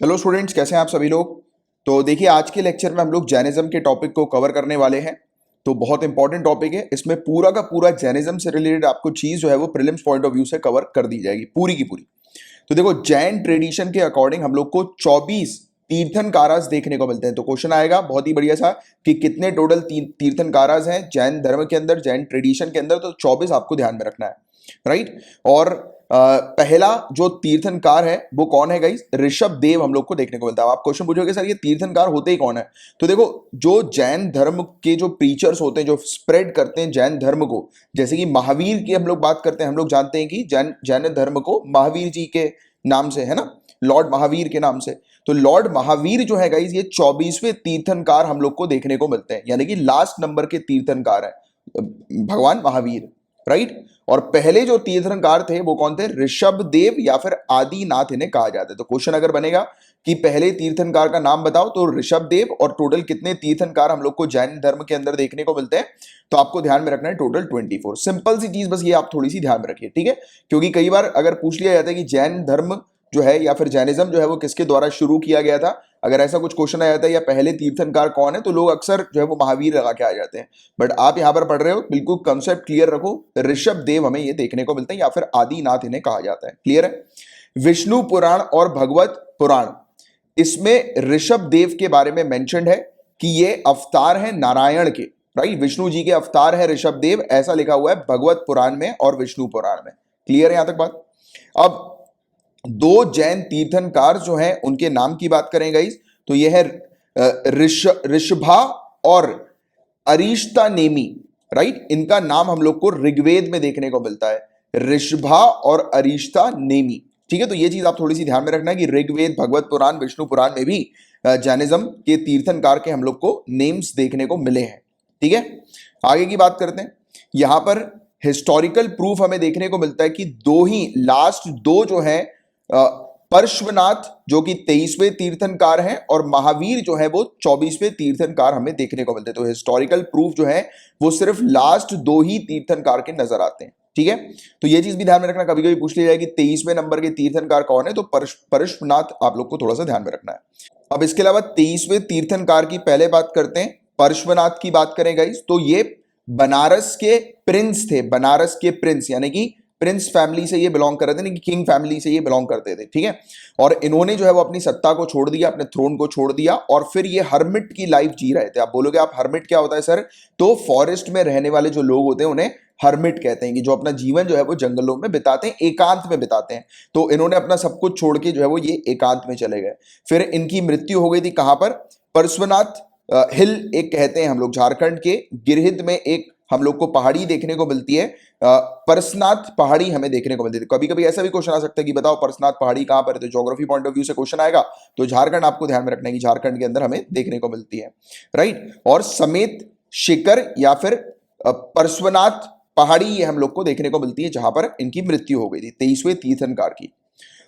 Hello students, कैसे हैं आप सभी लोग। तो देखिए, आज के लेक्चर में हम लोग जैनिज्म के टॉपिक को कवर करने वाले हैं। तो बहुत इंपॉर्टेंट टॉपिक है। इसमें पूरा का पूरा जैनिज्म से रिलेटेड आपको चीज जो है वो प्रीलिम्स पॉइंट ऑफ व्यू से कवर कर दी जाएगी, पूरी की पूरी। तो देखो, जैन ट्रेडिशन के अकॉर्डिंग हम लोग को 24 तीर्थंकारास देखने को मिलते हैं। तो क्वेश्चन आएगा बहुत ही बढ़िया सा कि कितने टोटल तीर्थंकारास हैं जैन धर्म के अंदर, जैन ट्रेडिशन के अंदर। तो 24 आपको ध्यान में रखना है, राइट। और पहला जो तीर्थंकार है वो कौन है गाइस? ऋषभ देव हम लोग को देखने को मिलता है। आप क्वेश्चन पूछोगे सर ये तीर्थंकार होते ही कौन है? तो देखो, जो जैन धर्म के जो प्रीचर्स होते हैं, जो स्प्रेड करते हैं जैन धर्म को, जैसे कि महावीर की हम लोग बात करते हैं, हम लोग जानते हैं कि जैन जैन धर्म को महावीर जी के नाम से, है ना, लॉर्ड महावीर के नाम से। तो लॉर्ड महावीर जो है गाइस, ये 24वें तीर्थंकार हम लोग को देखने को मिलते हैं, यानी कि लास्ट नंबर के तीर्थंकार है भगवान महावीर, राइट। और पहले जो तीर्थंकार थे वो कौन थे? ऋषभ देव या फिर आदिनाथ इन्हें कहा जाता है। तो क्वेश्चन अगर बनेगा कि पहले तीर्थंकार का नाम बताओ, तो ऋषभ देव। और टोटल कितने तीर्थंकार हम लोग को जैन धर्म के अंदर देखने को मिलते हैं? तो आपको ध्यान में रखना है टोटल 24। सिंपल सी चीज, बस ये आप थोड़ी सी ध्यान में रखिए, ठीक है। क्योंकि कई बार अगर पूछ लिया जाता है कि जैन धर्म जो है या फिर जैनिज्म जो है वो किसके द्वारा शुरू किया गया था, अगर ऐसा कुछ क्वेश्चन आ जाता है या पहले तीर्थंकार कौन है, तो लोग अक्सर जो है वो महावीर लगा के आ जाते हैं। बट आप यहां पर पढ़ रहे हो, बिल्कुल कंसेप्ट क्लियर रखो। ऋषभ देव हमें ये देखने को मिलते हैं या फिर आदिनाथ इन्हें कहा जाता है। क्लियर है? विष्णु पुराण और भगवत पुराण, इसमें ऋषभ देव के बारे में मेंशन्ड है कि ये अवतार है नारायण के, राइट। विष्णु जी के अवतार है ऋषभ देव, ऐसा लिखा हुआ है भगवत पुराण में और विष्णु पुराण में। क्लियर है यहां तक बात? अब दो जैन तीर्थंकार जो हैं उनके नाम की बात करें गाइस, तो यह है ऋषभा और अरिष्ता नेमी, राइट। इनका नाम हम लोग को ऋग्वेद में देखने को मिलता है, ऋषभा और अरिष्ता नेमी, ठीक है। तो ये चीज आप थोड़ी सी ध्यान में रखना है कि ऋग्वेद, भगवत पुराण, विष्णु पुराण में भी जैनिज्म के तीर्थंकार के हम लोग को नेम्स देखने को मिले हैं, ठीक है। आगे की बात करते हैं। यहां पर हिस्टोरिकल प्रूफ हमें देखने को मिलता है कि दो ही लास्ट दो जो है, पार्श्वनाथ जो कि 23वें तीर्थंकार हैं और महावीर जो है वो 24वें तीर्थंकार हमें देखने को मिलते हैं। तो हिस्टोरिकल प्रूफ जो है वो सिर्फ लास्ट दो ही तीर्थंकार के नजर आते हैं, ठीक है। तो ये चीज भी ध्यान में रखना, कभी कभी पूछ लिया जाए कि 23वें नंबर के तीर्थंकार कौन है, तो पार्श्वनाथ आप लोग को थोड़ा सा ध्यान में रखना है। अब इसके अलावा 23वें तीर्थंकार की पहले बात करते हैं, पार्श्वनाथ की बात करें गाइस, तो ये बनारस के प्रिंस थे। बनारस के प्रिंस यानी कि प्रिंस फैमिली से ये बिलोंग करते थे, किंग फैमिली से ये बिलोंग करते थे, ठीक है। और इन्होंने जो है वो अपनी सत्ता को छोड़ दिया, अपने थ्रोन को छोड़ दिया और फिर ये हर्मिट की लाइफ जी रहे थे। आप बोलोगे आप हर्मिट क्या होता है सर? तो फॉरेस्ट में रहने वाले जो लोग होते हैं उन्हें हर्मिट कहते हैं, कि जो अपना जीवन जो है वो जंगलों में बिताते हैं, एकांत में बिताते हैं। तो इन्होंने अपना सब कुछ छोड़ के जो है वो ये एकांत में चले गए। फिर इनकी मृत्यु हो गई थी कहां पर? पार्श्वनाथ हिल एक कहते हैं हम लोग, झारखंड के गिरहित में एक हम लोग को पहाड़ी देखने को मिलती है, परसनाथ पहाड़ी हमें देखने को मिलती है। कभी कभी ऐसा भी क्वेश्चन आ सकता है कि बताओ परसनाथ पहाड़ी कहां पर है, तो ज्योग्राफी पॉइंट ऑफ व्यू से क्वेश्चन आएगा तो झारखंड आपको ध्यान में रखना है कि झारखंड के अंदर हमें देखने को मिलती है, राइट। और समेत शिखर या फिर परसनाथ पहाड़ी ये हम लोग को देखने को मिलती है जहां पर इनकी मृत्यु हो गई थी 23वें तीर्थंकार की।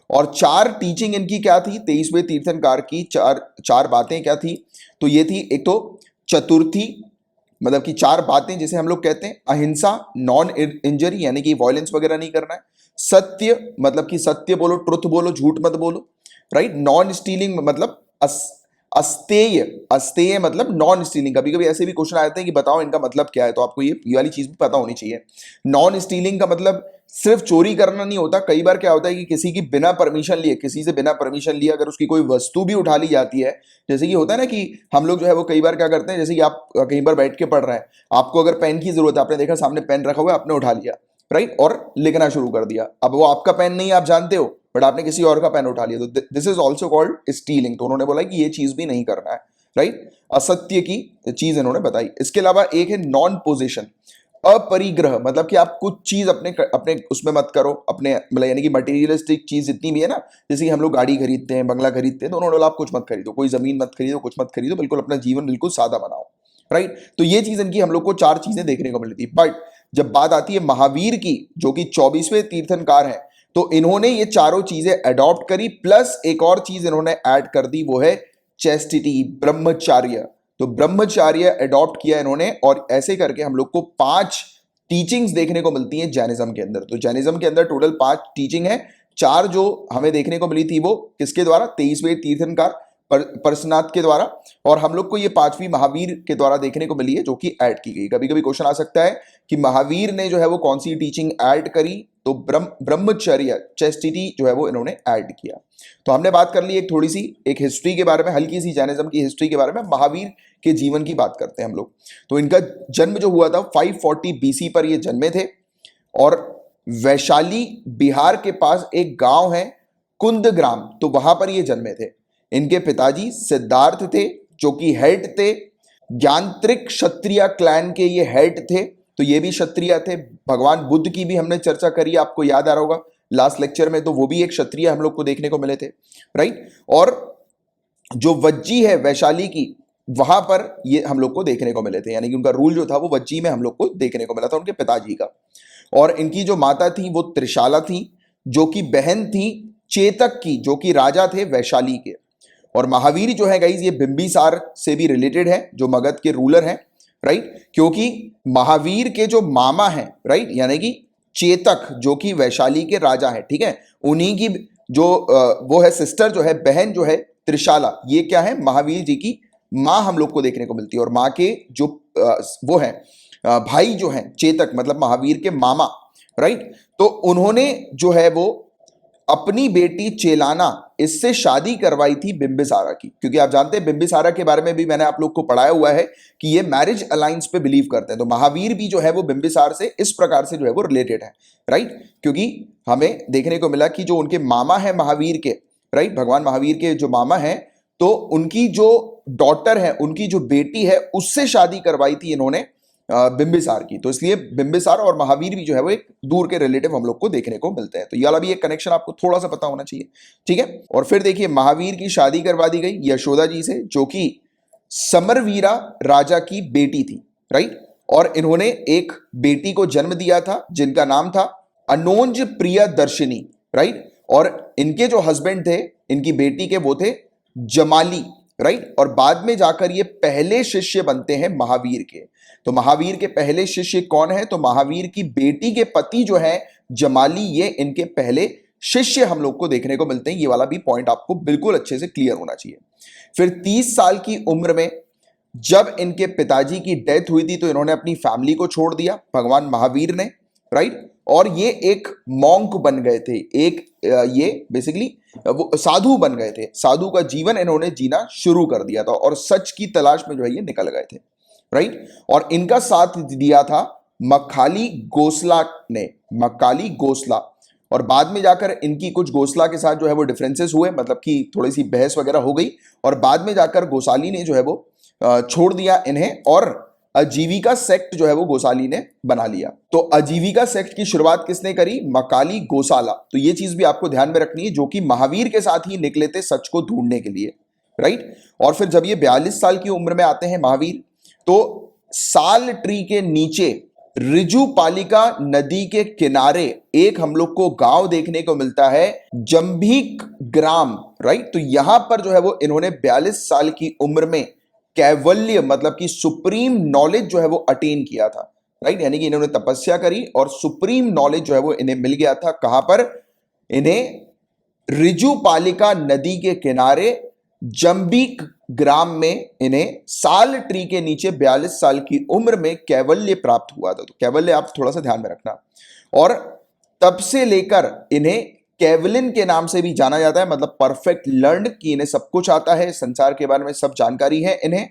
और चार टीचिंग इनकी क्या थी 23वें तीर्थंकार की? चार बातें क्या थी? तो ये थी, एक तो चतुर्थी, मतलब कि चार बातें जिसे हम लोग कहते हैं अहिंसा, नॉन इंजरी यानी कि वॉयलेंस वगैरह नहीं करना है, सत्य मतलब कि सत्य बोलो, ट्रुथ बोलो, झूठ मत बोलो, राइट। नॉन स्टीलिंग मतलब अस्तेय, अस्तेय मतलब नॉन स्टीलिंग। कभी कभी ऐसे भी क्वेश्चन आ जाते हैं कि बताओ इनका मतलब क्या है, तो आपको ये वाली चीज भी पता होनी चाहिए। नॉन स्टीलिंग का मतलब सिर्फ चोरी करना नहीं होता। कई बार क्या होता है कि किसी की बिना परमिशन लिए, किसी से बिना परमिशन लिए अगर उसकी कोई वस्तु भी उठा ली जाती है, जैसे कि होता है ना कि हम लोग जो है वो कई बार क्या करते हैं, जैसे कि आप कहीं पर बैठ के पढ़ रहे हैं, आपको अगर पेन की जरूरत है, आपने देखा सामने पेन रखा हुआ है, आपने उठा लिया, राइट, और लिखना शुरू कर दिया। अब वो आपका पेन नहीं, आप जानते हो, बट आपने किसी और का पेन उठा लिया, तो this is also called stealing. तो उन्होंने बोला कि ये चीज भी नहीं करना है, राइट। असत्य की चीज इन्होंने बताई। इसके अलावा एक है नॉन पोजेशन, अपरिग्रह, मतलब कि आप कुछ चीज अपने अपने उसमें मत करो, अपने मतलब यानी कि मटेरियलिस्टिक चीज जितनी भी है ना, जैसे कि हम लोग गाड़ी खरीदते हैं, बंगला खरीदते हैं, तो उन्होंने बोला आप कुछ मत खरीदो, कोई जमीन मत खरीदो, कुछ मत खरीदो, बिल्कुल अपना जीवन बिल्कुल सादा बनाओ, राइट। तो ये चीज इनकी हम लोग को चार चीजें देखने को मिली थी। बट जब बात आती है महावीर की, जो कि 24वें तीर्थंकार है, तो इन्होंने ये चारों चीजें अडॉप्ट करी, प्लस एक और चीज इन्होंने ऐड कर दी, वो है चेस्टिटी, ब्रह्मचार्य। तो ब्रह्मचार्य अडॉप्ट किया इन्होंने, और ऐसे करके हम लोग को 5 टीचिंग्स देखने को मिलती हैं जैनिज्म के अंदर। तो जैनिज्म के अंदर टोटल 5 टीचिंग है, 4 जो हमें देखने को मिली थी वो किसके द्वारा, 23वें तीर्थंकर परशुनाथ के द्वारा, और हम लोग को ये 5वीं महावीर के द्वारा देखने को मिली है जो कि ऐड की गई। कभी कभी क्वेश्चन आ सकता है कि महावीर ने जो है वो कौन सी टीचिंग ऐड करी, तो ब्रह्मचर्य, चेस्टिटी जो है वो इन्होंने ऐड किया। तो हमने बात कर ली एक थोड़ी सी एक हिस्ट्री के बारे में, हल्की सी जैनिज्म की हिस्ट्री के बारे में। महावीर के जीवन की बात करते हैं हम लोग। तो इनका जन्म जो हुआ था 540 BC पर ये जन्मे थे, और वैशाली बिहार के पास एक गांव है कुंदग्राम, तो वहां पर ये जन्मे थे। इनके पिताजी सिद्धार्थ थे जो कि हेड थे, ज्ञानत्रिक क्षत्रिय क्लैन के ये हेड थे, तो ये भी क्षत्रिय थे। भगवान बुद्ध की भी हमने चर्चा करी, आपको याद आ रहा होगा लास्ट लेक्चर में, तो वो भी एक क्षत्रिय हम लोग को देखने को मिले थे, राइट। और जो वज्जी है वैशाली की, वहां पर ये हम लोग को देखने को मिले थे, यानी कि उनका रूल जो था वो वज्जी में हम लोग को देखने को मिला था उनके पिताजी का। और इनकी जो माता थी वो त्रिशाला थी, जो कि बहन थी चेतक की, जो कि राजा थे वैशाली के। और महावीर जो है गाइज ये बिंबिसार से भी रिलेटेड है, जो मगध के रूलर हैं, राइट। क्योंकि महावीर के जो मामा हैं, राइट, यानी कि चेतक जो कि वैशाली के राजा हैं, ठीक है, उन्हीं की जो वो है सिस्टर जो है, बहन जो है त्रिशाला, ये क्या है, महावीर जी की माँ हम लोग को देखने को मिलती है। और माँ के जो वो है भाई जो है चेतक, मतलब महावीर के मामा, राइट। तो उन्होंने जो है वो अपनी बेटी चेलाना इससे शादी करवाई थी बिंबिसारा की, क्योंकि आप जानते हैं बिंबिसारा के बारे में भी मैंने आप लोग को पढ़ाया हुआ है कि ये मैरिज अलायंस पे बिलीव करते हैं। तो महावीर भी जो है वो बिंबिसार से इस प्रकार से जो है वो रिलेटेड है, राइट। क्योंकि हमें देखने को मिला कि जो उनके मामा है महावीर के, राइट, भगवान महावीर के जो मामा हैं, तो उनकी जो डॉटर है, उनकी जो बेटी है, उससे शादी करवाई थी इन्होंने बिंबिसार की। तो इसलिए बिंबिसार और महावीर भी जो है वो एक दूर के रिलेटिव हम लोग को देखने को मिलते हैं। तो ये वाला भी एक कनेक्शन आपको थोड़ा सा पता होना चाहिए, ठीक है। और फिर देखिए महावीर की शादी करवा दी गई यशोदा जी से, जो कि समरवीरा राजा की बेटी थी, राइट। और इन्होंने एक बेटी को जन्म दिया था जिनका नाम था अनोज प्रियदर्शिनी, राइट। और इनके जो हस्बैंड थे इनकी बेटी के, वो थे जमाली, राइट। और बाद में जाकर ये पहले शिष्य बनते हैं महावीर के। तो महावीर के पहले शिष्य कौन है, तो महावीर की बेटी के पति जो है जमाली, ये इनके पहले शिष्य हम लोग को देखने को मिलते हैं। ये वाला भी पॉइंट आपको बिल्कुल अच्छे से क्लियर होना चाहिए। फिर 30 साल की उम्र में जब इनके पिताजी की डेथ हुई थी, तो इन्होंने अपनी फैमिली को छोड़ दिया भगवान महावीर ने, राइट। और ये एक मॉन्क बन गए थे, एक ये बेसिकली वो साधु बन गए थे। साधु का जीवन इन्होंने जीना शुरू कर दिया था, और सच की तलाश में जो है ये निकल गए थे, राइट। और इनका साथ दिया था मक्खाली गोसला ने, मक्खाली गोसला। और बाद में जाकर इनकी कुछ गोसला के साथ जो है वो डिफरेंसेस हुए, मतलब कि थोड़ी सी बहस वगैरह हो गई, और बाद में जाकर गोसाली ने जो है वो छोड़ दिया इन्हें, और आजीविका सेक्ट जो है वो गोसाली ने बना लिया। तो आजीविका सेक्ट की शुरुआत किसने करी, मकाली गोसाला। तो ये चीज भी आपको ध्यान में रखनी है, जो कि महावीर के साथ ही निकले थे सच को ढूंढने के लिए, राइट। और फिर जब ये 42 साल की उम्र में आते हैं महावीर, तो साल ट्री के नीचे रिजु पालिका नदी के किनारे एक हम लोग को गांव देखने को मिलता है, जंभीक ग्राम, राइट। तो यहां पर जो है वो इन्होंने 42 साल की उम्र में कैवल्य, मतलब कि सुप्रीम नॉलेज जो है वो अटेन किया था, राइट। यानी कि इन्होंने तपस्या करी और सुप्रीम नॉलेज जो है वो इन्हें मिल गया था। कहां पर, इन्हें रिजु पालिका नदी के किनारे जंबीक ग्राम में इन्हें साल ट्री के नीचे 42 साल की उम्र में कैवल्य प्राप्त हुआ था। तो कैवल्य आप थोड़ा सा ध्यान में रखना। और तब से लेकर इन्हें कैवलिन के नाम से भी जाना जाता है, मतलब परफेक्ट लर्न, कि इन्हें सब कुछ आता है, संसार के बारे में सब जानकारी है इन्हें।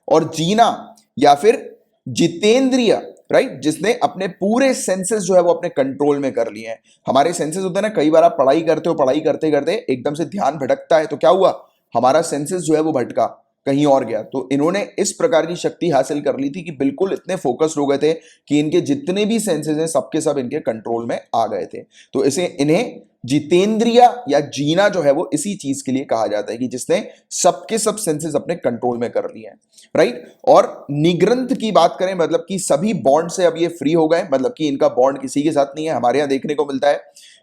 और जीना या फिर जितेंद्रिय, राइट, जिसने अपने पूरे सेंसेस जो है वो अपने कंट्रोल में कर लिए हैं। हमारे सेंसेस होते हैं ना, कई बार आप पढ़ाई करते हो, पढ़ाई करते करते एकदम से ध्यान भटकता है, तो क्या हुआ, हमारा सेंसेस जो है वो भटका, कहीं और गया। तो इन्होंने इस प्रकार की शक्ति हासिल कर ली थी कि बिल्कुल इतने फोकस्ड हो गए थे कि इनके जितने भी सेंसेस हैं सबके सब इनके कंट्रोल में आ गए थे। तो इसे इन्हें जितेंद्रिय या जीना जो है वो इसी चीज के लिए कहा जाता है कि जिसने सबके सब सेंसेस अपने कंट्रोल में कर लिए हैं, राइट। और निग्रंथ की बात करें, मतलब कि सभी बॉन्ड से अब ये फ्री हो गए, मतलब कि इनका बॉन्ड किसी के साथ नहीं है। हमारे यहाँ देखने को मिलता है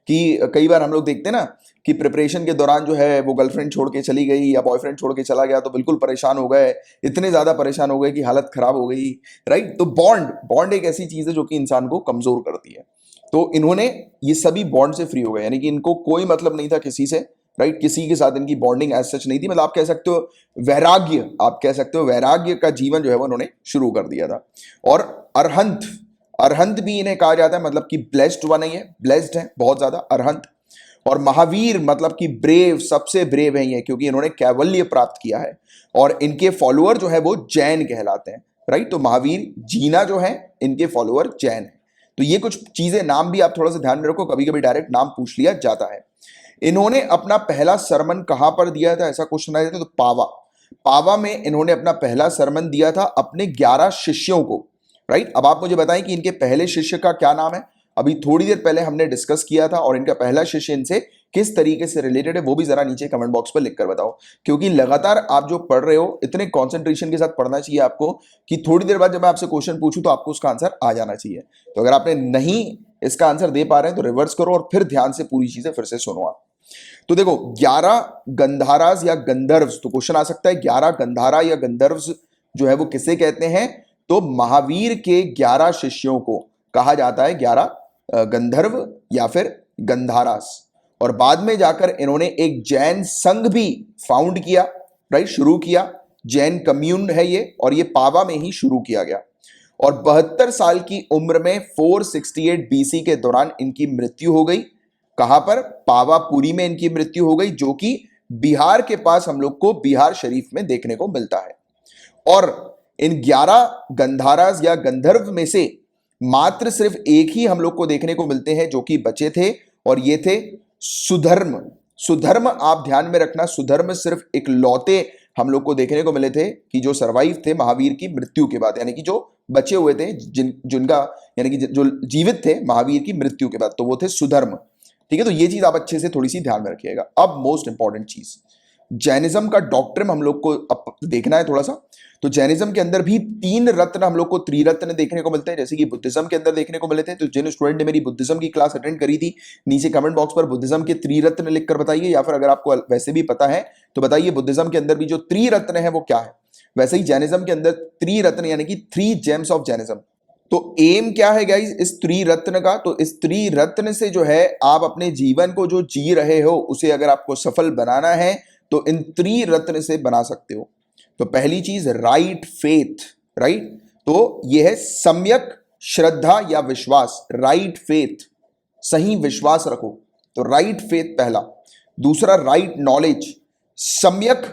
कि कई बार हम लोग देखते हैं ना कि प्रिपरेशन के दौरान जो है वो गर्लफ्रेंड छोड़ के चली गई या बॉयफ्रेंड छोड़ के चला गया, तो बिल्कुल परेशान हो गए, इतने ज्यादा परेशान हो गए कि हालत खराब हो गई, राइट। तो बॉन्ड एक ऐसी चीज है जो कि इंसान को कमजोर करती है। तो इन्होंने ये सभी बॉन्ड से फ्री हो गए, यानी कि इनको कोई मतलब नहीं था किसी से, राइट, किसी के साथ इनकी बॉन्डिंग एज सच नहीं थी, मतलब आप कह सकते हो वैराग्य, आप कह सकते हो वैराग्य का जीवन जो है वो उन्होंने शुरू कर दिया था। और अरहंत, अरहंत भी इन्हें कहा जाता है, मतलब कि ब्लेस्ड वन है, ये ब्लेस्ड है बहुत ज्यादा अरहंत। और महावीर मतलब कि ब्रेव, सबसे ब्रेव है ये, क्योंकि इन्होंने कैवल्य प्राप्त किया है। और इनके फॉलोअर जो है वो जैन कहलाते हैं, राइट। तो महावीर जीना जो है, इनके फॉलोअर जैन है। तो ये कुछ चीजें, नाम भी आप थोड़ा सा ध्यान में रखो, कभी कभी डायरेक्ट नाम पूछ लिया जाता है। इन्होंने अपना पहला सरमन कहां पर दिया था, ऐसा क्वेश्चन आया था, तो पावा, पावा में इन्होंने अपना पहला सरमन दिया था अपने 11 शिष्यों को, राइट। अब आप मुझे बताएं कि इनके पहले शिष्य का क्या नाम है। अभी थोड़ी देर पहले हमने डिस्कस किया था, और इनका पहला शिष्य इनसे किस तरीके से रिलेटेड है वो भी जरा नीचे कमेंट बॉक्स पर लिखकर बताओ, क्योंकि लगातार आप जो पढ़ रहे हो इतने कंसंट्रेशन के साथ पढ़ना चाहिए आपको कि थोड़ी देर बाद जब मैं आपसे क्वेश्चन पूछूं तो आपको उसका आंसर आ जाना चाहिए। तो अगर आपने नहीं इसका आंसर दे पा रहे हैं तो रिवर्स करो और फिर ध्यान से पूरी चीजें फिर से सुनो आप। तो देखो 11 गंधाराज या गंधर्व्स, तो क्वेश्चन आ सकता है 11 गंधारा या गंधर्व्स जो है वो किसे कहते हैं, तो महावीर के 11 शिष्यों को कहा जाता है 11 गंधर्व या फिर गंधारास। और बाद में जाकर इन्होंने एक जैन संघ भी फाउंड किया, राइट, शुरू किया। जैन कम्यून है ये, और ये पावा में ही शुरू किया गया। और 72 साल की उम्र में 468 बीसी के दौरान इनकी मृत्यु हो गई। कहां पर, पावापुरी में इनकी मृत्यु हो गई, जो कि बिहार के पास हम लोग को बिहार शरीफ में देखने को मिलता है। और इन 11 गंधाराज या गंधर्व में से मात्र सिर्फ एक ही हम लोग को देखने को मिलते हैं जो कि बचे थे, और ये थे सुधर्म। सुधर्म आप ध्यान में रखना, सुधर्म सिर्फ एक लौते हम लोग को देखने को मिले थे कि जो सरवाइव थे महावीर की मृत्यु के बाद, यानी कि जो बचे हुए थे, जिनका यानी कि जो जीवित थे महावीर की मृत्यु के बाद, तो वो थे सुधर्म। ठीक है, तो ये चीज आप अच्छे से थोड़ी सी ध्यान में रखिएगा। अब मोस्ट इंपॉर्टेंट चीज, जैनिज्म का डॉक्ट्रिन हम लोग को अब देखना है थोड़ा सा। तो जैनिज्म के अंदर भी 3 रत्न हम लोग को त्रिरत्न देखने को मिलते हैं, जैसे कि बुद्धिज्म के अंदर देखने को मिले थे। तो जिन स्टूडेंट ने मेरी बुद्धिज्म की क्लास अटेंड करी थी, नीचे कमेंट बॉक्स पर बुद्धिज्म के त्रिरत्न लिखकर बताइए, या फिर अगर आपको वैसे भी पता है तो बताइए बुद्धिज्म के अंदर भी जो त्रिरत्न है वो क्या है। वैसे ही जैनिज्म के अंदर त्रिरत्न यानी कि 3 जेम्स ऑफ जैनिज्म। तो एम क्या है गाइज इस त्रिरत्न का, तो इस त्रिरत्न से जो है आप अपने जीवन को जो जी रहे हो उसे अगर आपको सफल बनाना है तो इन त्रिरत्न से बना सकते हो। तो पहली चीज राइट फेथ, राइट, तो यह है सम्यक श्रद्धा या विश्वास, राइट फेथ, सही विश्वास रखो, तो राइट फेथ पहला। दूसरा राइट नॉलेज, सम्यक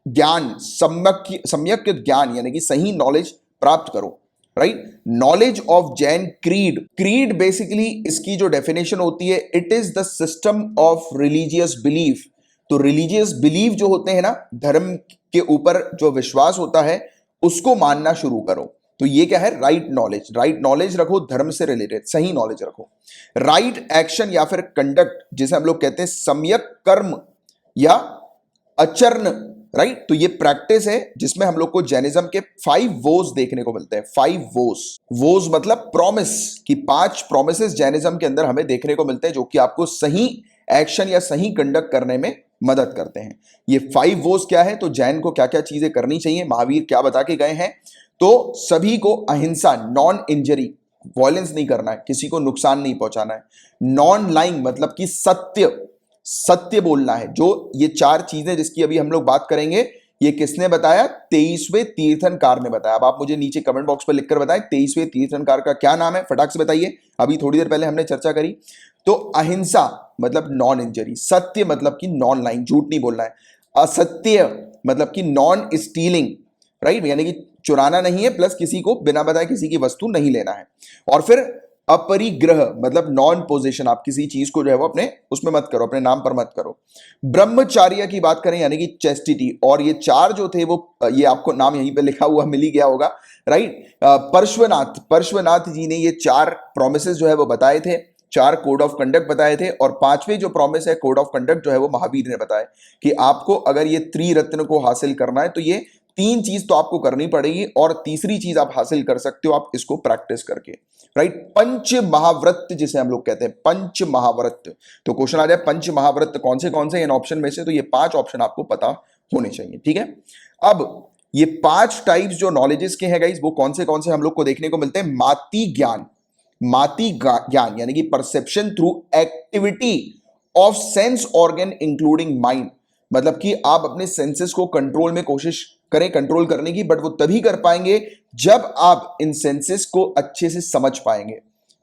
ज्ञान, सम्यक ज्ञान यानी कि सही नॉलेज प्राप्त करो, right. Knowledge of Jain creed, creed basically इसकी जो डेफिनेशन होती है, it is the system of religious belief. तो रिलीजियस बिलीफ जो होते हैं ना, धर्म के ऊपर जो विश्वास होता है उसको मानना शुरू करो। तो ये क्या है, राइट नॉलेज, राइट नॉलेज रखो, धर्म से रिलेटेड सही नॉलेज रखो। राइट एक्शन या फिर कंडक्ट, जिसे हम लोग कहते हैं सम्यक कर्म या आचरण, राइट। तो ये प्रैक्टिस है जिसमें हम लोग को जैनिज्म के 5 वोज देखने को मिलते हैं। 5 वोज, वोज मतलब प्रॉमिस, कि 5 प्रोमिसेस जैनिज्म के अंदर हमें देखने को मिलते हैं जो कि आपको सही एक्शन या सही कंडक्ट करने में मदद करते हैं। ये 5 वोज क्या है, तो जैन को क्या क्या चीजें करनी चाहिए, महावीर क्या बता के गए हैं, तो सभी को अहिंसा, नॉन इंजरी, वॉयलेंस नहीं करना है, किसी को नुकसान नहीं पहुंचाना है। नॉन लाइंग मतलब कि सत्य, सत्य बोलना है। जो ये 4 चीजें जिसकी अभी हम लोग बात करेंगे, ये किसने बताया, 23वें तीर्थंकार ने बताया। अब आप मुझे नीचे कमेंट बॉक्स पर लिखकर बताएं 23वें तीर्थंकार का क्या नाम है, फटाक से बताइए, अभी थोड़ी देर पहले हमने चर्चा करी। तो अहिंसा मतलब नॉन इंजरी, सत्य मतलब कि नॉन लाइंग, झूठ नहीं बोलना है, असत्य मतलब कि नॉन स्टीलिंग, राइट, यानी कि चुराना नहीं है, प्लस किसी को बिना बताए किसी की वस्तु नहीं लेना है। और फिर अपरिग्रह मतलब नॉन पोजेशन, आप किसी चीज को जो है वो अपने उसमें मत करो, अपने नाम पर मत करो। ब्रह्मचार्य की बात करें यानी कि चेस्टिटी, और ये 4 जो थे वो, ये आपको नाम यहीं पे लिखा हुआ मिल ही गया होगा, राइट। पार्श्वनाथ, पार्श्वनाथ जी ने ये 4 प्रोमिसेस जो है वो बताए थे, 4 कोड ऑफ कंडक्ट बताए थे। और 5वें जो प्रॉमिस है कोड ऑफ कंडक्ट जो है वो महावीर ने बताया कि आपको अगर ये त्रिरत्न को हासिल करना है तो ये 3 चीज तो आपको करनी पड़ेगी, और तीसरी चीज आप हासिल कर सकते हो आप इसको प्रैक्टिस करके, राइट। पंच महाव्रत जिसे हम लोग कहते हैं, पंच महाव्रत। तो क्वेश्चन आ जाए पंच महाव्रत कौन से इन ऑप्शन में से, तो ये 5 ऑप्शन आपको पता होने चाहिए, ठीक है। अब ये 5 टाइप्स जो नॉलेजेस के हैं गाइस, वो कौन से हम लोग को देखने को मिलते हैं, माती ज्ञान, माती ज्ञान यानी कि perception through activity of sense organ including mind, मतलब कि आप अपने सेंसेस को कंट्रोल में कोशिश करें कंट्रोल करने की, बट वो तभी कर पाएंगे जब आप इन सेंसेस को अच्छे से समझ पाएंगे,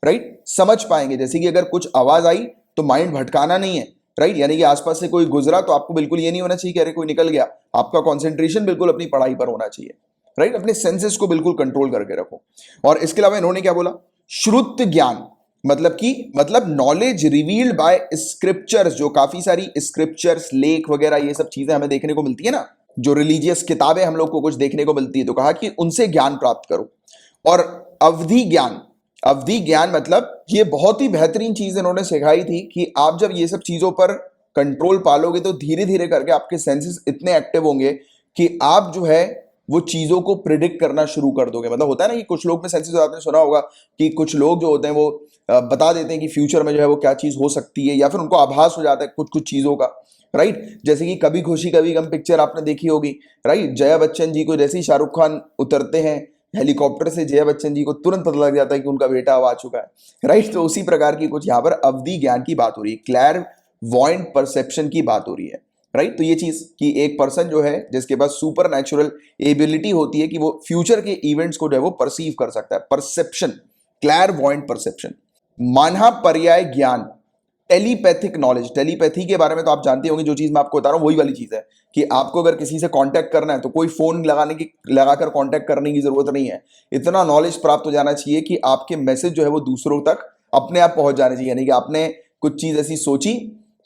राइट, समझ पाएंगे। जैसे कि अगर कुछ आवाज आई तो माइंड भटकाना नहीं है, राइट, यानी कि आसपास से कोई गुजरा तो आपको बिल्कुल ये नहीं होना चाहिए कि अरे कोई निकल गया, आपका कॉन्सेंट्रेशन बिल्कुल अपनी पढ़ाई पर होना चाहिए, राइट, अपने सेंसेस को बिल्कुल कंट्रोल करके रखो। और इसके अलावा इन्होंने क्या बोला, श्रुत ज्ञान, मतलब नॉलेज रिवील्ड बाय स्क्रिप्चर्स, जो काफी सारी स्क्रिप्चर्स लेख वगैरह ये सब चीजें हमें देखने को मिलती है ना, जो रिलीजियस किताबें हम लोग को कुछ देखने को मिलती है, तो कहा कि उनसे ज्ञान प्राप्त करो। और अवधि ज्ञान, अवधि ज्ञान मतलब ये बहुत ही बेहतरीन चीज इन्होंने सिखाई थी कि आप जब ये सब चीजों पर कंट्रोल पालोगे तो धीरे धीरे करके आपके सेंसेस इतने एक्टिव होंगे कि आप जो है वो चीजों को प्रिडिक्ट करना शुरू कर दोगे। मतलब होता है ना कि कुछ लोग में सेंसेस, आपने सुना होगा कि कुछ लोग जो होते हैं वो बता देते हैं कि फ्यूचर में जो है वो क्या चीज हो सकती है, या फिर उनको आभास हो जाता है कुछ कुछ चीजों का, राइट। जैसे कि कभी खुशी कभी गम पिक्चर आपने देखी होगी, राइट, जया बच्चन जी को जैसे ही शाहरुख खान उतरते हैं हेलीकॉप्टर से, जया बच्चन जी को तुरंत पता लग जाता है कि उनका बेटा अब आ चुका है, राइट। तो उसी प्रकार की कुछ यहाँ पर अवधि ज्ञान की बात हो रही है, क्लैर वॉइंट परसेप्शन की बात हो रही है, राइट। तो ये चीज कि एक पर्सन जो है जिसके पास सुपर नेचुरल एबिलिटी होती है कि वो फ्यूचर के इवेंट्स को जो है वो परसीव कर सकता है, परसेप्शन, क्लैर वॉइंट परसेप्शन। मानहा पर्याय ज्ञान, टेलीपैथिक नॉलेज, टेलीपैथी के बारे में तो आप जानते होंगे, जो चीज मैं आपको बता रहा हूं वही वाली चीज है कि आपको अगर किसी से कांटेक्ट करना है तो कोई फोन लगाकर कांटेक्ट करने की जरूरत नहीं है, इतना नॉलेज प्राप्त हो जाना चाहिए कि आपके मैसेज जो है वो दूसरों तक अपने आप पहुंच जाने चाहिए। यानी कि आपने कुछ चीज ऐसी सोची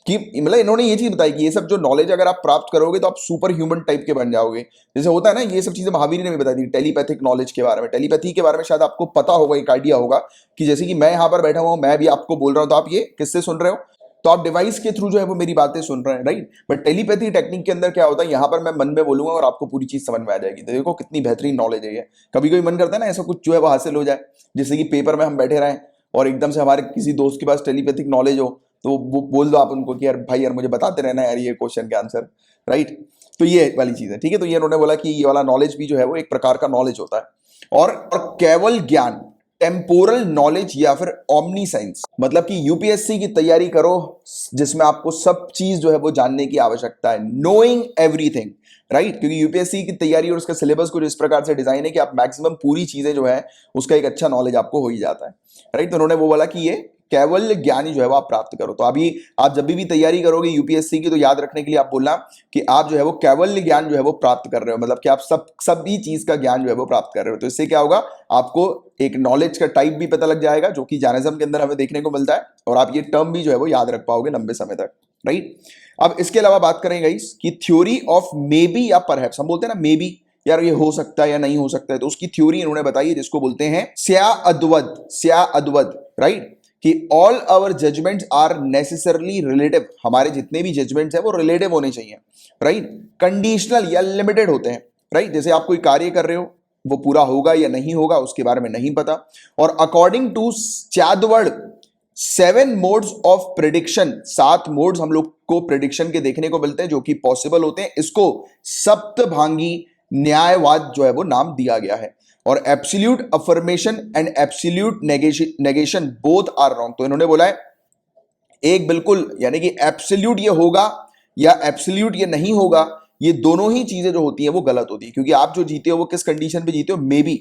कि, मतलब इन्होंने ये चीज बताई कि ये सब जो नॉलेज अगर आप प्राप्त करोगे तो आप सुपर ह्यूमन टाइप के बन जाओगे। जैसे होता है ना, ये सब चीजें महावीर ने भी बताई थी टेलीपैथिक नॉलेज के बारे में। टेलीपैथी के बारे में शायद आपको पता होगा, एक आइडिया होगा कि जैसे कि मैं यहां पर बैठा हुआ हूं, मैं भी आपको बोल रहा हूं, तो आप ये किससे सुन रहे हो, तो आप डिवाइस के थ्रू जो है वो मेरी बातें सुन रहे हैं, राइट। बट टेलीपैथी टेक्निक के अंदर क्या होता है, यहां पर मैं मन में बोलूंगा और आपको पूरी चीज समझ में आ जाएगी। तो देखो कितनी बेहतरीन नॉलेज है ये। कभी कभी मन करता है ना ऐसा कुछ जो है वो हासिल हो जाए, जैसे कि पेपर में हम बैठे रहें और एकदम से हमारे किसी दोस्त के पास टेलीपैथिक नॉलेज हो, तो वो बोल दो आप उनको कि यार भाई यार मुझे बताते रहना यार ये क्वेश्चन के आंसर, राइट। तो ये वाली चीज है, ठीक है। तो ये उन्होंने बोला कि ये वाला नॉलेज भी जो है वो एक प्रकार का नॉलेज होता है। और केवल ज्ञान, टेम्पोरल नॉलेज या फिर ओमनी साइंस, मतलब कि यूपीएससी की तैयारी करो जिसमें आपको सब चीज जो है वो जानने की आवश्यकता है, नोइंग एवरीथिंग, राइट। क्योंकि यूपीएससी की तैयारी और उसका सिलेबस कुछ इस प्रकार से डिजाइन है कि आप मैक्सिमम पूरी चीजें जो है उसका एक अच्छा नॉलेज आपको हो ही जाता है, राइट। तो उन्होंने वो बोला कि ये केवल ज्ञानी जो है वो आप प्राप्त करो। तो अभी आप जब भी तैयारी करोगे यूपीएससी की, तो याद रखने के लिए आप बोलना कि आप जो है वो केवल ज्ञान जो है वो प्राप्त कर रहे हो, मतलब कि आप सभी चीज का ज्ञान जो है वो प्राप्त कर रहे हो। तो इससे क्या होगा, आपको एक नॉलेज का टाइप भी पता लग जाएगा जो कि जर्नलिज्म के अंदर हमें देखने को मिलता है, और आप ये टर्म भी जो है वो याद रख पाओगे लंबे समय तक, राइट। अब इसके अलावा बात करें गाइस कि थ्योरी ऑफ मे बी या परहैप्स, हम बोलते हैं ना मे बी, यार ये हो सकता है या नहीं हो सकता है, तो उसकी थ्योरी इन्होंने बताई है जिसको बोलते हैं स्या अद्वद, राइट। कि all our judgments are necessarily relative, हमारे जितने भी जजमेंट्स हैं वो रिलेटिव होने चाहिए, राइट। कंडीशनल या लिमिटेड होते हैं, राइट। जैसे आप कोई कार्य कर रहे हो, वो पूरा होगा या नहीं होगा उसके बारे में नहीं पता। और अकॉर्डिंग टू चादवर्ड 7 मोड्स ऑफ प्रिडिक्शन, 7 मोड्स हम लोग को प्रिडिक्शन के देखने को मिलते हैं जो कि पॉसिबल होते हैं। इसको सप्तभांगी न्यायवाद जो है वो नाम दिया गया है। और absolute affirmation and absolute negation both are wrong. तो इन्होंने बोला है एक बिल्कुल, यानी कि एब्सोल्यूट ये होगा या एब्सोल्यूट ये नहीं होगा, ये दोनों ही चीजें जो होती हैं वो गलत होती है। क्योंकि आप जो जीते हो वो किस कंडीशन पे जीते हो, मे बी,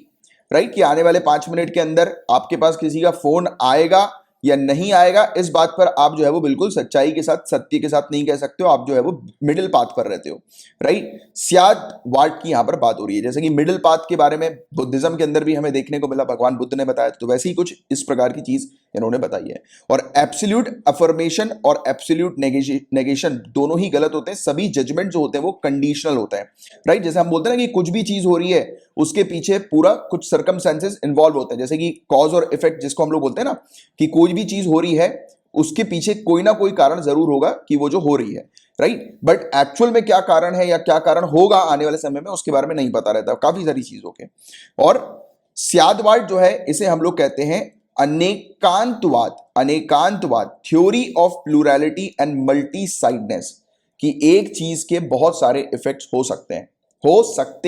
राइट, कि आने वाले 5 मिनट के अंदर आपके पास किसी का फोन आएगा या नहीं आएगा, इस बात पर आप जो है वो बिल्कुल सच्चाई के साथ, सत्य के साथ नहीं कह सकते हो, आप जो है वो मिडिल पाथ पर रहते हो, राइट। स्याद वाट की यहां पर बात हो रही है, जैसे कि मिडिल पाथ के बारे में बुद्धिज्म के अंदर भी हमें देखने को मिला, भगवान बुद्ध ने बताया, तो वैसे ही कुछ इस प्रकार की चीज इन्होंने बताई है। और एब्सोल्यूट अफर्मेशन और एब्सोल्यूट नेगेशन दोनों ही गलत होते हैं। सभी जजमेंट जो होते हैं वो कंडीशनल होते हैं, राइट। जैसे हम बोलते हैं ना कि कुछ भी चीज हो रही है उसके पीछे पूरा कुछ सर्कमस्टेंसेस इन्वॉल्व होते हैं, जैसे कि कॉज और इफेक्ट जिसको हम लोग बोलते हैं ना, कि कोई भी चीज हो रही है उसके पीछे कोई ना कोई कारण जरूर होगा कि वो जो हो रही है, राइट। बट एक्चुअल में क्या कारण है या क्या कारण होगा आने वाले समय में उसके बारे में नहीं पता रहता काफी सारी चीजों के। और स्यादवाद जो है इसे हम लोग कहते हैं अनेकांतवाद, theory of plurality and multi sidedness, कि एक चीज के बहुत सारे इफेक्ट्स हो सकते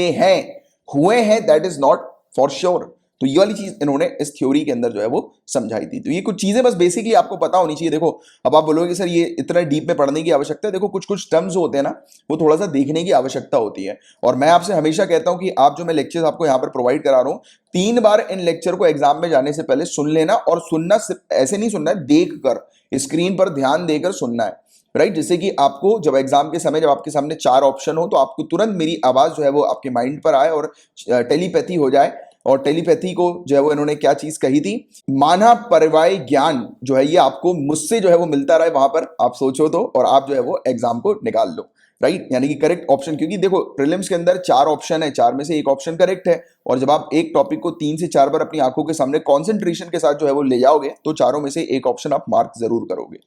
हैं, हुए हैं, that is not for sure. तो ये वाली चीज इन्होंने इस थ्योरी के अंदर जो है वो समझाई थी। तो ये कुछ चीजें बस बेसिकली आपको पता होनी चाहिए। देखो अब आप बोलोगे कि सर ये इतना डीप में पढ़ने की आवश्यकता है, देखो कुछ कुछ टर्म्स होते हैं ना, वो थोड़ा सा देखने की आवश्यकता होती है। और मैं आपसे हमेशा कहता हूं कि आप जो मैं लेक्चर्स आपको यहाँ पर प्रोवाइड करा रहा हूँ, 3 बार इन लेक्चर को एग्जाम में जाने से पहले सुन लेना। और सुनना सिर्फ ऐसे नहीं सुनना है, देख कर, स्क्रीन पर ध्यान देकर सुनना है, राइट। जिससे कि आपको जब एग्जाम के समय जब आपके सामने 4 ऑप्शन हो तो आपको तुरंत मेरी आवाज जो है वो आपके माइंड पर आए और टेलीपैथी हो जाए। और टेलीपैथी को जो है वो इन्होंने क्या चीज कही थी, माना परिवाय ज्ञान जो है ये आपको मुझसे जो है वो मिलता रहे वहां पर, आप सोचो तो, और आप जो है वो एग्जाम को निकाल लो, राइट। यानी कि करेक्ट ऑप्शन, क्योंकि देखो प्रीलिम्स के अंदर 4 ऑप्शन है, 4 में से एक ऑप्शन करेक्ट है। और जब आप एक टॉपिक को 3 से 4 बार अपनी आंखों के सामने कॉन्सेंट्रेशन के साथ जो है वो ले जाओगे तो चारों में से एक ऑप्शन आप मार्क जरूर करोगे,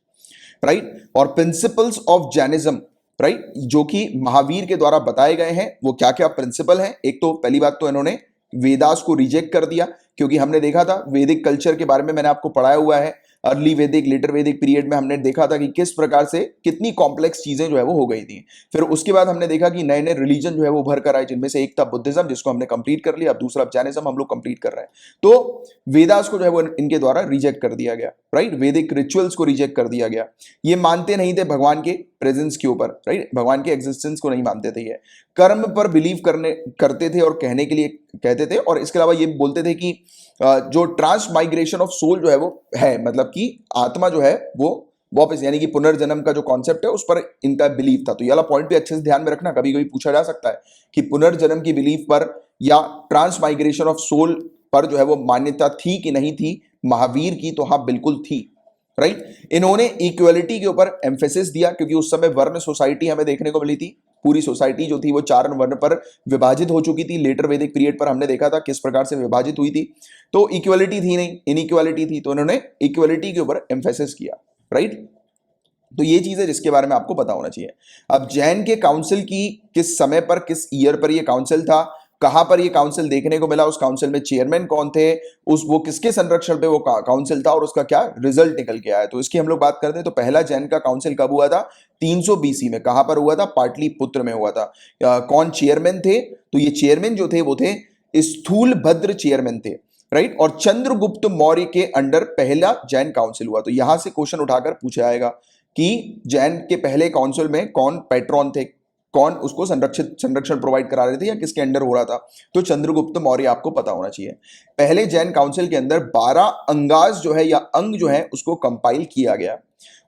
राइट। और प्रिंसिपल्स ऑफ जैनिज्म, राइट, जो कि महावीर के द्वारा बताए गए हैं, वो क्या क्या प्रिंसिपल हैं। एक तो पहली बात तो इन्होंने वेदास को रिजेक्ट कर दिया, क्योंकि हमने देखा था वैदिक कल्चर के बारे में मैंने आपको पढ़ाया हुआ है। अर्ली वैदिक लेटर वैदिक पीरियड में हमने देखा था कि किस प्रकार से कितनी कॉम्प्लेक्स चीजें जो है वो हो गई थी। फिर उसके बाद हमने देखा कि नए नए रिलीजन जो है वो उभर कर आए, जिनमें से एक था बुद्धिज्म, जिसको हमने कंप्लीट कर लिया। अब दूसरा जैनिज्म हम लोग कंप्लीट कर रहे हैं। तो वेदास को जो है वो इनके द्वारा रिजेक्ट कर दिया गया, राइट। वैदिक रिचुअल्स को रिजेक्ट कर दिया गया। ये मानते नहीं थे भगवान के प्रेजेंस के ऊपर, राइट, भगवान के एग्जिस्टेंस को नहीं मानते थे। ये कर्म पर बिलीव करते थे और कहने के लिए कहते थे। और इसके अलावा ये बोलते थे कि जो ट्रांसमाइग्रेशन ऑफ सोल जो है वो है, मतलब कि आत्मा जो है वो वापस, यानी कि पुनर्जन्म का जो कॉन्सेप्ट है उस पर इनका बिलीव था। तो ये वाला पॉइंट भी अच्छे से ध्यान में रखना, कभी कभी पूछा जा सकता है कि पुनर्जन्म की बिलीफ पर या ट्रांसमाइग्रेशन ऑफ सोल पर जो है वो मान्यता थी कि नहीं थी महावीर की। तो हाँ, बिल्कुल थी, राइट। इन्होंने इक्वलिटी के ऊपर एम्फेसिस दिया, क्योंकि उस समय वर्ण सोसाइटी हमें देखने को मिली थी। पूरी सोसाइटी जो थी वो 4 वर्ण पर विभाजित हो चुकी थी। लेटर वैदिक पीरियड पर हमने देखा था किस प्रकार से विभाजित हुई थी। तो इक्वलिटी थी नहीं, इनइक्वालिटी थी। तो इन्होंने इक्वलिटी के ऊपर एम्फेसिस किया, राइट। तो ये चीज है जिसके बारे में आपको पता होना चाहिए। अब जैन के काउंसिल की किस समय पर, किस ईयर पर ये काउंसिल था, कहां पर ये काउंसिल देखने को मिला, उस काउंसिल में चेयरमैन कौन थे, उस वो किसके संरक्षण पे वो काउंसिल था, और उसका क्या रिजल्ट निकल के आया। तो इसकी हम लोग बात करते हैं। तो पहला जैन का काउंसिल कब हुआ था? 300 BC में। कहां पर हुआ था? पाटलिपुत्र में हुआ था। कौन चेयरमैन थे? तो ये चेयरमैन जो थे वो थे स्थूल भद्र चेयरमैन थे, राइट। और चंद्रगुप्त मौर्य के अंडर पहला जैन काउंसिल हुआ। तो यहां से क्वेश्चन उठाकर पूछा जाएगा कि जैन के पहले काउंसिल में कौन पैट्रॉन थे, कौन उसको संरक्षण प्रोवाइड करा रहे थे, या किसके अंडर हो रहा था। तो चंद्रगुप्त मौर्य आपको पता होना चाहिए। पहले जैन काउंसिल के अंदर 12 अंगाज जो है या अंग जो है उसको कंपाइल किया गया।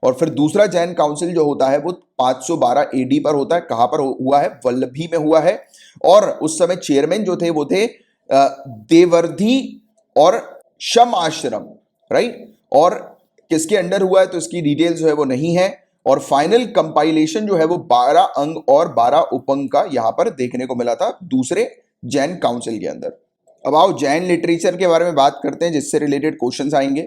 और फिर दूसरा जैन काउंसिल जो होता है वो 512 AD पर होता है। कहां पर हुआ है? वल्लभी में हुआ है। और उस समय चेयरमैन जो थे वो थे देवर्धि और शम आश्रम, राइट। और किसके अंडर हुआ है तो इसकी डिटेल जो है वो नहीं है। और फाइनल कंपाइलेशन जो है वो 12 अंग और 12 उपंग का यहां पर देखने को मिला था दूसरे जैन काउंसिल के अंदर। अब आओ जैन लिटरेचर के बारे में बात करते हैं, जिससे रिलेटेड क्वेश्चंस आएंगे।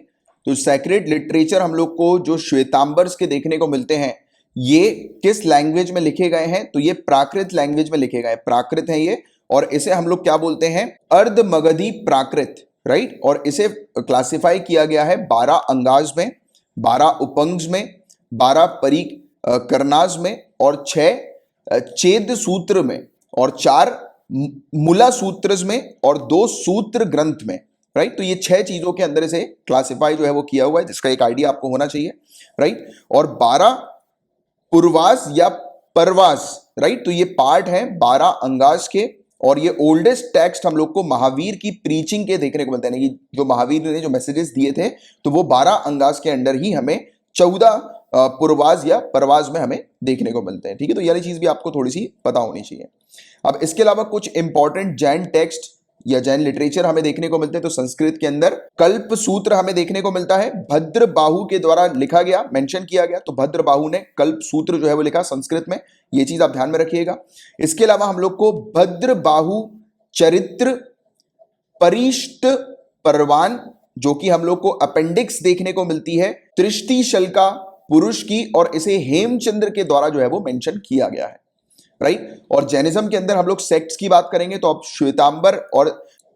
तो सैक्रेड लिटरेचर हम लोग को जो श्वेतांबर्स के देखने को मिलते हैं, ये किस लैंग्वेज में लिखे गए हैं? तो ये प्राकृत लैंग्वेज में लिखे गए, प्राकृत है ये। और इसे हम लोग क्या बोलते हैं? अर्ध मगधी प्राकृत, राइट। और इसे क्लासिफाई किया गया है 12 अंगाज में, 12 उपंग्स में, 12 परिकरनाज में, और 6 छेद सूत्र में, और 4 मूला सूत्र में, और 2 सूत्र ग्रंथ में, राइट। तो ये 6 चीजों के अंदर इसे क्लासिफाई जो है वो किया हुआ है, जिसका एक आइडिया आपको होना चाहिए, राइट। और 12 पूर्वास या परवास, राइट। तो ये पार्ट है 12 अंगाज के। और ये ओल्डेस्ट टेक्स्ट हम लोग को महावीर की प्रीचिंग के देखने को मिलते हैं, कि जो महावीर ने जो मैसेजेस दिए थे तो वो 12 अंगाज के अंदर ही हमें 14 पूर्वाज या परवाज में हमें देखने को मिलते हैं, ठीक है। तो ये चीज भी आपको थोड़ी सी पता होनी चाहिए। अब इसके अलावा कुछ इंपॉर्टेंट जैन टेक्स्ट या जैन लिटरेचर हमें देखने को मिलते हैं। तो संस्कृत के अंदर कल्प सूत्र हमें देखने को मिलता है, भद्र बाहु के द्वारा लिखा गया, मेंशन किया गया। तो भद्र बाहु ने कल्प सूत्र जो है वो लिखा संस्कृत में, ये चीज आप ध्यान में रखिएगा। इसके अलावा हम लोग को भद्र बाहु चरित्र परिष्ट परवान, जो कि हम लोग को अपेंडिक्स देखने को मिलती है तृष्टि शल्का पुरुष की, और इसे हेमचंद्र के द्वारा जो है वो मेंशन किया गया है, राइट। और जैनिज्म के अंदर हम लोग सेक्ट्स की बात करेंगे, तो अब श्वेतांबर और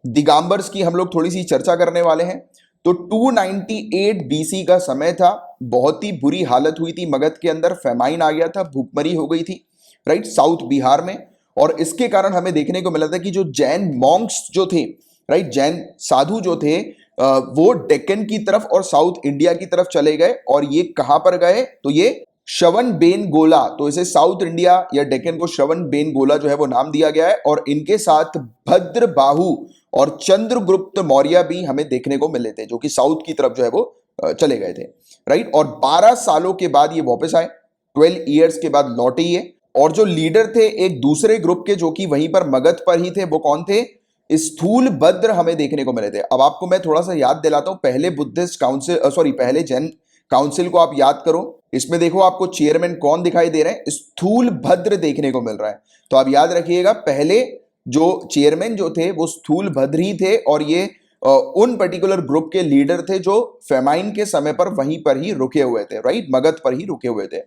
दिगंबर्स की हम लोग थोड़ी सी चर्चा करने वाले हैं। तो 298 BC का समय था, बहुत ही बुरी हालत हुई थी मगध के अंदर, फेमाइन आ गया था, भूखमरी हो गई थी, राइट, साउथ बिहार में। और इसके कारण हमें देखने को मिला था कि जो जैन मॉन्क्स जो थे राइट। जैन साधु जो थे वो डेक्कन की तरफ और साउथ इंडिया की तरफ चले गए, और ये कहां पर गए, तो ये श्रवण बेनगोला, तो इसे साउथ इंडिया या डेक्कन को श्रवण बेनगोला जो है वो नाम दिया गया है। और इनके साथ भद्रबाहु और चंद्रगुप्त मौर्य भी हमें देखने को मिले थे, जो कि साउथ की तरफ जो है वो चले गए थे, राइट। और 12 सालों के बाद ये वापस आए, 12 ईयर्स के बाद लौटे ये। और जो लीडर थे एक दूसरे ग्रुप के, जो कि वहीं पर मगध पर ही थे, वो कौन थे, स्थूल भद्र हमें देखने को मिले थे। अब आपको मैं थोड़ा सा याद दिलाता हूं, पहले बुद्धिस्ट काउंसिल, सॉरी पहले जैन काउंसिल को आप याद करो। इसमें देखो आपको चेयरमैन कौन दिखाई दे रहे हैं, स्थूल भद्र देखने को मिल रहा है। तो आप याद रखिएगा, पहले जो चेयरमैन जो थे वो स्थूल भद्र ही थे, और ये उन पर्टिकुलर ग्रुप के लीडर थे जो फेमाइन के समय पर वहीं पर ही रुके हुए थे, राइट, मगध पर ही रुके हुए थे।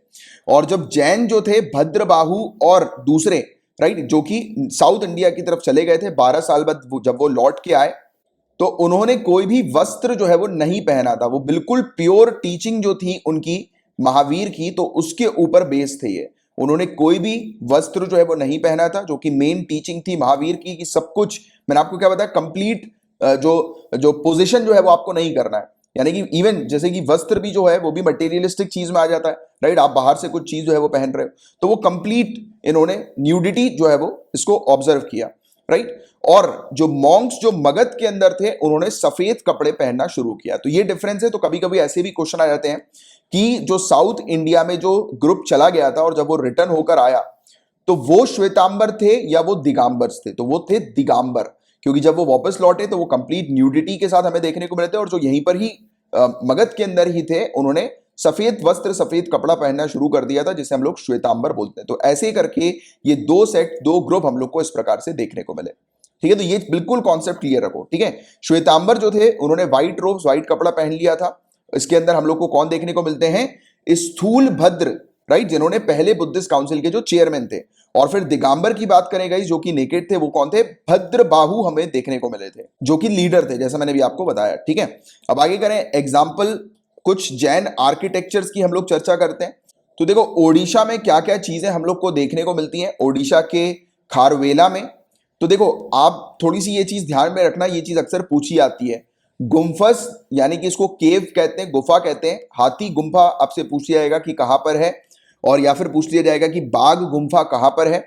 और जब जैन जो थे भद्रबाहु और दूसरे, राइट, जो कि साउथ इंडिया की तरफ चले गए थे, 12 साल बाद जब वो लौट के आए, तो उन्होंने कोई भी वस्त्र जो है वो नहीं पहना था। वो बिल्कुल प्योर टीचिंग जो थी उनकी महावीर की, तो उसके ऊपर बेस थे ये। उन्होंने कोई भी वस्त्र जो है वो नहीं पहना था, जो कि मेन टीचिंग थी महावीर की, कि सब कुछ मैंने आपको क्या बताया, कंप्लीट जो जो पोजीशन जो है वो आपको नहीं करना है। यानी कि इवन जैसे कि वस्त्र भी जो है वो भी मटेरियलिस्टिक चीज में आ जाता है, राइट। आप बाहर से कुछ चीज जो है वो पहन रहे हो, तो वो कंप्लीट इन्होंने न्यूडिटी जो है वो इसको ऑब्जर्व किया, राइट। और जो मॉन्क्स जो मगध के अंदर थे, उन्होंने सफेद कपड़े पहनना शुरू किया। तो ये डिफरेंस है। तो कभी कभी ऐसे भी क्वेश्चन आ जाते हैं कि जो साउथ इंडिया में जो ग्रुप चला गया था और जब वो रिटर्न होकर आया, तो वो श्वेतांबर थे या वो दिगंबर थे, तो वो थे दिगंबर, क्योंकि जब वो वापस लौटे तो वो कंप्लीट न्यूडिटी के साथ हमें देखने को मिले थे। और जो यहीं पर ही मगध के अंदर ही थे, उन्होंने सफेद वस्त्र सफेद कपड़ा पहनना शुरू कर दिया था, जिसे हम लोग श्वेतांबर बोलते हैं। तो ऐसे करके ये दो सेट, दो ग्रुप हम लोग को इस प्रकार से देखने को मिले, ठीक है। तो ये बिल्कुल कॉन्सेप्ट क्लियर रखो, ठीक है। श्वेतांबर जो थे उन्होंने व्हाइट रोब्स, व्हाइट कपड़ा पहन लिया था। इसके अंदर हम लोग को कौन देखने को मिलते हैं, स्थूल भद्र, राइट, जिन्होंने पहले बुद्धिस्ट काउंसिल के जो चेयरमैन थे। और फिर दिगंबर की बात करें गाइस, जो कि नेकेड थे, वो कौन थे, भद्रबाहु हमें देखने को मिले थे, जो कि लीडर थे, जैसा मैंने भी आपको बताया, ठीक है। अब आगे करें एग्जाम्पल, कुछ जैन आर्किटेक्चर्स की हम लोग चर्चा करते हैं। तो देखो ओडिशा में क्या क्या चीजें हम लोग को देखने को मिलती हैं, ओडिशा के खारवेला में। तो देखो आप थोड़ी सी ये चीज ध्यान में रखना, ये चीज अक्सर पूछी आती है। गुम्फस, यानी कि इसको केव कहते हैं, गुफा कहते हैं। हाथी गुम्फा आपसे पूछ लिया जाएगा कि कहां पर है, और या फिर पूछ लिया जाएगा कि बाघ गुम्फा कहां पर है,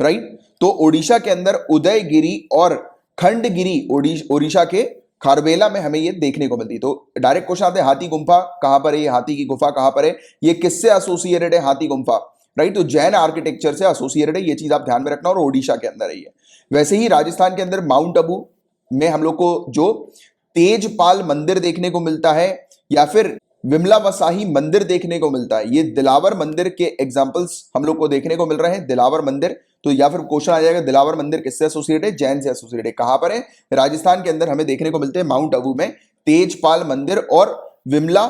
राइट। तो ओडिशा के अंदर उदयगिरी और खंडगिरी, ओडिशा के खारवेला में हमें ये देखने को मिलती है। तो डायरेक्ट क्वेश्चन आते हैं, हाथी गुम्फा कहां पर है, हाथी की गुफा कहां पर है, ये किससे एसोसिएटेड है हाथी गुम्फा, राइट। तो जैन आर्किटेक्चर से एसोसिएटेड है, ये चीज आप ध्यान में रखना, और ओडिशा के अंदर है ये। वैसे ही राजस्थान के अंदर माउंट आबू में हम लोग को जो तेजपाल मंदिर देखने को मिलता है, या फिर विमला वसाही मंदिर देखने को मिलता है। ये दिलावर मंदिर के एग्जांपल्स हम लोग को देखने को मिल रहे हैं, दिलावर मंदिर। तो या फिर क्वेश्चन आ जाएगा, दिलावर मंदिर किससे एसोसिएटेड है, जैन से एसोसिएटेड है। कहां पर है, राजस्थान के अंदर हमें देखने को मिलते हैं, माउंट आबू में तेजपाल मंदिर और विमला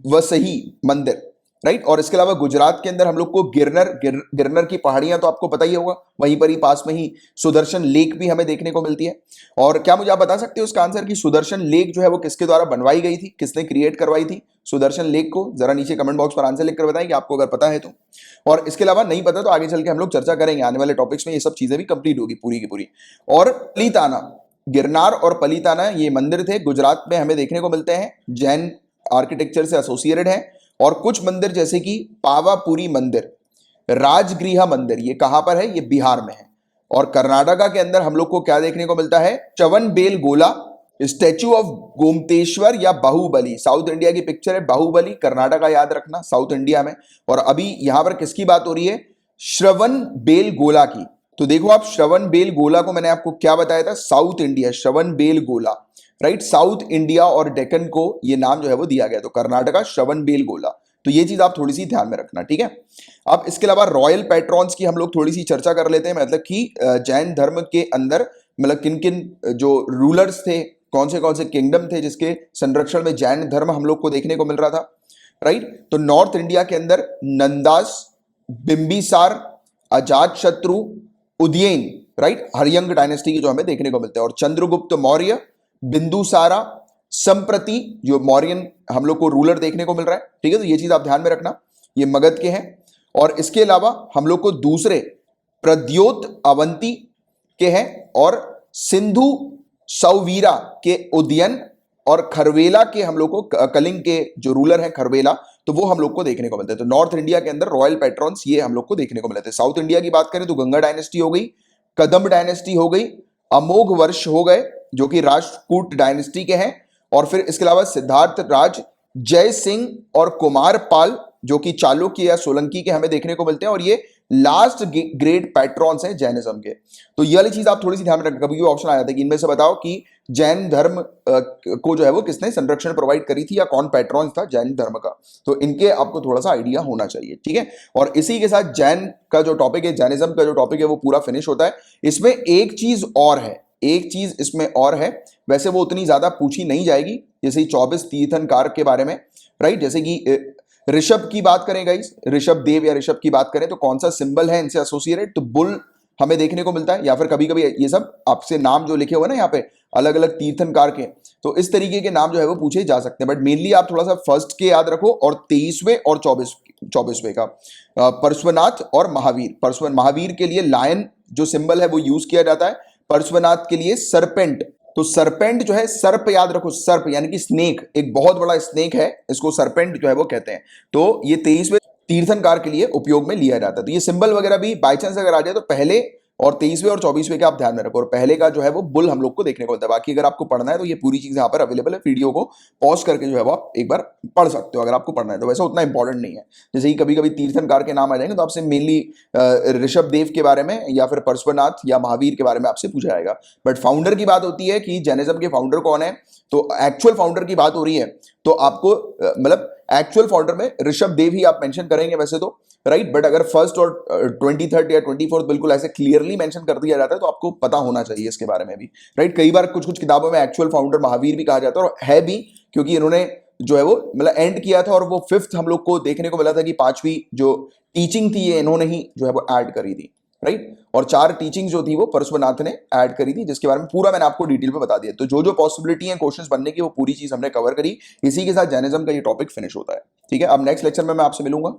वसही मंदिर, राइट। और इसके अलावा गुजरात के अंदर हम लोग को गिरनर की पहाड़ियां तो आपको पता ही होगा, वहीं पर ही पास में ही सुदर्शन लेक भी हमें देखने को मिलती है। और क्या मुझे आप बता सकते हो उसका आंसर, कि सुदर्शन लेक जो है वो किसके द्वारा बनवाई गई थी, किसने क्रिएट करवाई थी सुदर्शन लेक को? जरा नीचे कमेंट बॉक्स पर आंसर लिखकर बताएं कि आपको अगर पता है तो। और इसके अलावा नहीं पता तो आगे चल के हम लोग चर्चा करेंगे, आने वाले टॉपिक्स में ये सब चीजें भी कंप्लीट होगी पूरी की पूरी। और पलीताना, गिरनार और पलीताना ये मंदिर थे, गुजरात में हमें देखने को मिलते हैं, जैन आर्किटेक्चर से एसोसिएटेड है। और कुछ मंदिर जैसे कि पावापुरी मंदिर, राजगृह मंदिर, ये कहां पर है, ये बिहार में है। और कर्नाटका के अंदर हम लोग को क्या देखने को मिलता है, चवनबेल गोला, स्टैच्यू ऑफ गोमतेश्वर या बाहुबली। साउथ इंडिया की पिक्चर है बाहुबली, कर्नाटका याद रखना, साउथ इंडिया में। और अभी यहां पर किसकी बात हो रही है, श्रवण बेल गोला की। तो देखो आप, श्रवण बेल गोला को मैंने आपको क्या बताया था, साउथ इंडिया, श्रवण बेल गोला, राइट। साउथ इंडिया और डेक्कन को ये नाम जो है वो दिया गया, तो कर्नाटका श्रवण बेल गोला। तो ये चीज आप थोड़ी सी ध्यान में रखना, ठीक है। अब इसके अलावा रॉयल पैट्रॉन्स की हम लोग थोड़ी सी चर्चा कर लेते हैं, मतलब कि जैन धर्म के अंदर मतलब किन किन जो रूलर्स थे, कौन से किंगडम थे जिसके संरक्षण में जैन धर्म हम लोग को देखने को मिल रहा था, राइट। तो नॉर्थ इंडिया के अंदर नंदास, बिंबिसार, अजात शत्रु, उदयन, राइट, हरियंग डायनेस्टी की जो हमें देखने को मिलते हैं। और चंद्रगुप्त मौर्य, बिंदुसारा, संप्रति, जो मौर्यन हम लोग को रूलर देखने को मिल रहा है, ठीक है। तो ये चीज आप ध्यान में रखना, ये मगध के हैं। और इसके अलावा हम लोग को दूसरे प्रद्योत अवंती के हैं, और सिंधु सौवीरा के उदयन और खरवेला के हम लोग को कलिंग के जो रूलर हैं खरवेला, तो वो हम लोग को देखने को मिलते हैं। तो नॉर्थ इंडिया के अंदर रॉयल पैट्रॉन्स ये हम लोग को देखने को मिलते हैं। साउथ इंडिया की बात करें तो गंगा डायनेस्टी हो गई, कदम्ब डायनेस्टी हो गई, अमोघ वर्ष हो गए जो कि राष्ट्रकूट डायनेस्टी के हैं, और फिर इसके अलावा सिद्धार्थ राज, जय सिंह और कुमार पाल जो कि चालुक्य या सोलंकी के हमें देखने को मिलते हैं, और ये लास्ट ग्रेट पैट्रॉन्स हैं जैनिज्म के। तो ये वाली चीज आप थोड़ी सी ध्यान में रखना, कभी ऑप्शन आ जाता है कि इनमें से बताओ कि जैन धर्म को जो है वो किसने संरक्षण प्रोवाइड करी थी या कौन पैट्रॉन था जैन धर्म का। तो इनके आपको थोड़ा सा आइडिया होना चाहिए, ठीक है। और इसी के साथ जैन का जो टॉपिक है, जैनिज्म का जो टॉपिक है वो पूरा फिनिश होता है। इसमें एक चीज और है, एक चीज इसमें और है, वैसे वो उतनी ज्यादा पूछी नहीं जाएगी, जैसे 24 तीर्थंकार के बारे में, राइट। जैसे कि ऋषभ की बात करें गाइस, ऋषभ देव या ऋषभ की बात करें तो कौन सा सिंबल है इनसे एसोसिएटेड, तो बुल हमें देखने को मिलता है, या फिर कभी कभी ये सब आपसे नाम जो लिखे हुए ना यहाँ पे अलग अलग तीर्थंकार के, तो इस तरीके के नाम जो है वो पूछे जा सकते हैं। बट मेनली आप थोड़ा सा फर्स्ट के याद रखो, और 23वें और 24वें का पार्श्वनाथ और महावीर। महावीर के लिए लायन जो सिंबल है वो यूज किया जाता है, पार्श्वनाथ के लिए सरपेंट। तो सरपेंट जो है, सर्प याद रखो, सर्प यानी कि स्नेक, एक बहुत बड़ा स्नेक है, इसको सरपेंट जो है वो कहते हैं। तो ये 23वें तीर्थंकार के लिए उपयोग में लिया जाता है। तो ये सिंबल वगैरह भी बाई चांस अगर आ जाए तो पहले और 23वें और 24वें का आप ध्यान में रखो, और पहले का जो है वो बुल हम लोग को देखने को मिलता है। बाकी अगर आपको पढ़ना है तो ये पूरी चीज यहाँ पर अवेलेबल है, वीडियो को पॉज करके जो है वो आप एक बार पढ़ सकते हो अगर आपको पढ़ना है तो। वैसे उतना इंपॉर्टेंट नहीं है, जैसे कि कभी कभी तीर्थंकार के नाम आ जाएंगे तो आपसे मेनली ऋषभ देव के बारे में या फिर पार्श्वनाथ या महावीर के बारे में आपसे पूछा जाएगा। बट फाउंडर की बात होती है कि जैनिज्म के फाउंडर कौन है, तो एक्चुअल फाउंडर की बात हो रही है तो आपको मतलब एक्चुअल फाउंडर में ऋषभ देव ही आप मेंशन करेंगे वैसे तो, राइट। बट अगर फर्स्ट और 23rd या 24th बिल्कुल ऐसे क्लियरली मेंशन कर दिया जाता है तो आपको पता होना चाहिए इसके बारे में भी, राइट। कई बार कुछ कुछ किताबों में एक्चुअल फाउंडर महावीर भी कहा जाता है, और है भी, क्योंकि इन्होंने जो है वो मतलब एंड किया था, और वो 5th हम लोग को देखने को मिला था कि 5वीं जो टीचिंग थी ये इन्होंने ही जो है वो ऐड करी थी, राइट। और 4 टीचिंग जो थी वो पार्श्वनाथ ने ऐड करी थी, जिसके बारे में पूरा मैंने आपको डिटेल में बता दिया। तो जो जो पॉसिबिलिटी है क्वेश्चंस बनने की वो पूरी चीज हमने कवर करी। इसी के साथ जैनिज्म का ये टॉपिक फिनिश होता है, ठीक है। अब नेक्स्ट लेक्चर में मैं आपसे मिलूंगा।